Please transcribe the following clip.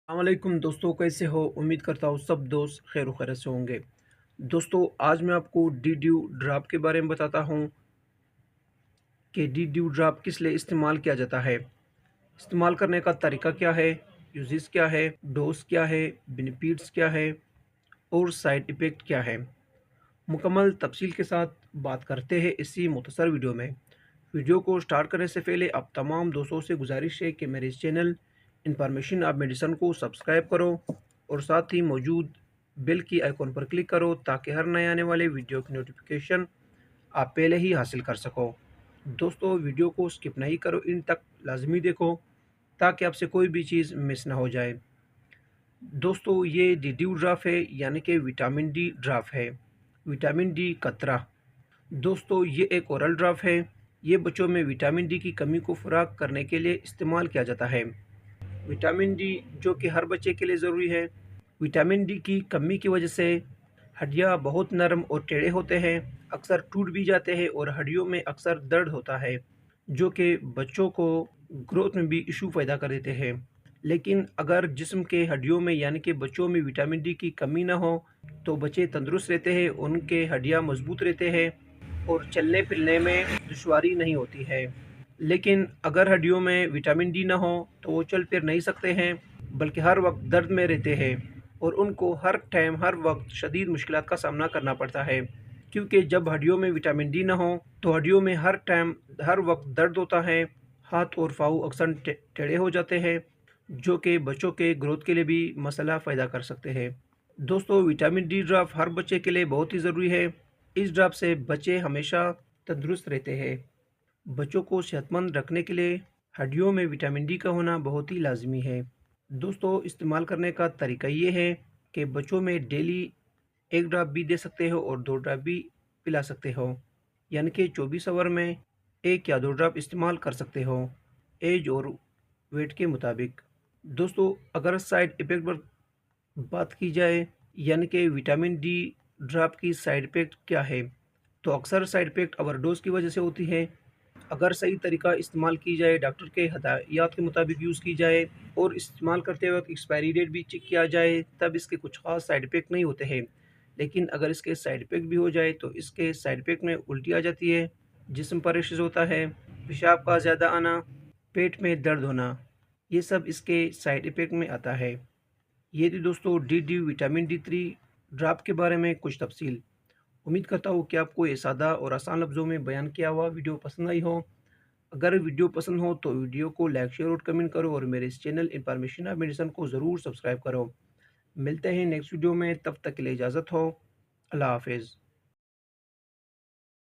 السلام علیکم دوستوں، کیسے ہو؟ امید کرتا ہوں سب دوست خیر و خیریت سے ہوں گے۔ دوستوں، آج میں آپ کو ڈی ڈیو ڈراپ کے بارے میں بتاتا ہوں کہ ڈی ڈیو ڈراپ کس لیے استعمال کیا جاتا ہے، استعمال کرنے کا طریقہ کیا ہے، یوزز کیا ہے، ڈوز کیا ہے، بینیفٹس کیا ہے اور سائیڈ ایفیکٹ کیا ہے۔ مکمل تفصیل کے ساتھ بات کرتے ہیں اسی مختصر ویڈیو میں۔ ویڈیو کو سٹارٹ کرنے سے پہلے آپ تمام دوستوں سے گزارش ہے کہ میرے اس چینل انفارمیشن آف میڈیسن کو سبسکرائب کرو اور ساتھ ہی موجود بیل کی آئیکن پر کلک کرو تاکہ ہر نئے آنے والے ویڈیو کی نوٹیفیکیشن آپ پہلے ہی حاصل کر سکو۔ دوستوں، ویڈیو کو سکپ نہیں کرو، ان تک لازمی دیکھو تاکہ آپ سے کوئی بھی چیز مس نہ ہو جائے۔ دوستو، یہ ڈی ڈیو ڈراپ ہے، یعنی کہ وٹامن ڈی ڈراپ ہے، وٹامن ڈی قطرہ۔ دوستو، یہ ایک اورل ڈراپ ہے۔ یہ بچوں میں وٹامن ڈی کی کمی کو فراہم کرنے کے لیے استعمال کیا جاتا ہے۔ وٹامن ڈی جو کہ ہر بچے کے لیے ضروری ہے۔ وٹامن ڈی کی کمی کی وجہ سے ہڈیاں بہت نرم اور ٹیڑھے ہوتے ہیں، اکثر ٹوٹ بھی جاتے ہیں اور ہڈیوں میں اکثر درد ہوتا ہے، جو کہ بچوں کو گروتھ میں بھی ایشو پیدا کر دیتے ہیں۔ لیکن اگر جسم کے ہڈیوں میں یعنی کہ بچوں میں وٹامن ڈی کی کمی نہ ہو تو بچے تندرست رہتے ہیں، ان کے ہڈیاں مضبوط رہتے ہیں اور چلنے پھرنے میں دشواری نہیں ہوتی ہے۔ لیکن اگر ہڈیوں میں وٹامن ڈی نہ ہو تو وہ چل پھر نہیں سکتے ہیں، بلکہ ہر وقت درد میں رہتے ہیں اور ان کو ہر ٹائم ہر وقت شدید مشکلات کا سامنا کرنا پڑتا ہے، کیونکہ جب ہڈیوں میں وٹامن ڈی نہ ہو تو ہڈیوں میں ہر ٹائم ہر وقت درد ہوتا ہے، ہاتھ اور پاؤں اکثر ٹیڑھے ہو جاتے ہیں، جو کہ بچوں کے گروتھ کے لیے بھی مسئلہ پیدا کر سکتے ہیں۔ دوستو، وٹامن ڈی ڈراپ ہر بچے کے لیے بہت ہی ضروری ہے۔ اس ڈراپ سے بچے ہمیشہ تندرست رہتے ہیں۔ بچوں کو صحت مند رکھنے کے لیے ہڈیوں میں وٹامن ڈی کا ہونا بہت ہی لازمی ہے۔ دوستو، استعمال کرنے کا طریقہ یہ ہے کہ بچوں میں ڈیلی ایک ڈراپ بھی دے سکتے ہو اور 2 ڈراپ بھی پلا سکتے ہو، یعنی کہ 24 آور میں 1 یا 2 ڈراپ استعمال کر سکتے ہو، ایج اور ویٹ کے مطابق۔ دوستو، اگر سائیڈ ایفیکٹ پر بات کی جائے، یعنی کہ وٹامن ڈی ڈراپ کی سائیڈ ایفیکٹ کیا ہے، تو اکثر سائیڈ ایفیکٹ اوور ڈوز کی وجہ سے ہوتی ہے۔ اگر صحیح طریقہ استعمال کی جائے، ڈاکٹر کے ہدایات کے مطابق یوز کی جائے اور استعمال کرتے وقت ایکسپائری ڈیٹ بھی چیک کیا جائے، تب اس کے کچھ خاص سائیڈ ایفیکٹ نہیں ہوتے ہیں۔ لیکن اگر اس کے سائیڈ ایفیکٹ بھی ہو جائے تو اس کے سائیڈ ایفیکٹ میں الٹی آ جاتی ہے، جسم پر ریشز ہوتا ہے، پیشاب کا زیادہ آنا، پیٹ میں درد ہونا، یہ سب اس کے سائیڈ ایفیکٹ میں آتا ہے۔ یہ تھی دوستو D D vitamin D 3 drop کے بارے میں کچھ تفصیل۔ امید کرتا ہوں کہ آپ کو یہ سادہ اور آسان لفظوں میں بیان کیا ہوا ویڈیو پسند آئی ہو۔ اگر ویڈیو پسند ہو تو ویڈیو کو لائک، شیئر اور کمنٹ کرو اور میرے اس چینل انفارمیشن آف میڈیسن کو ضرور سبسکرائب کرو۔ ملتے ہیں نیکسٹ ویڈیو میں، تب تک کے لیے اجازت ہو۔ اللہ حافظ۔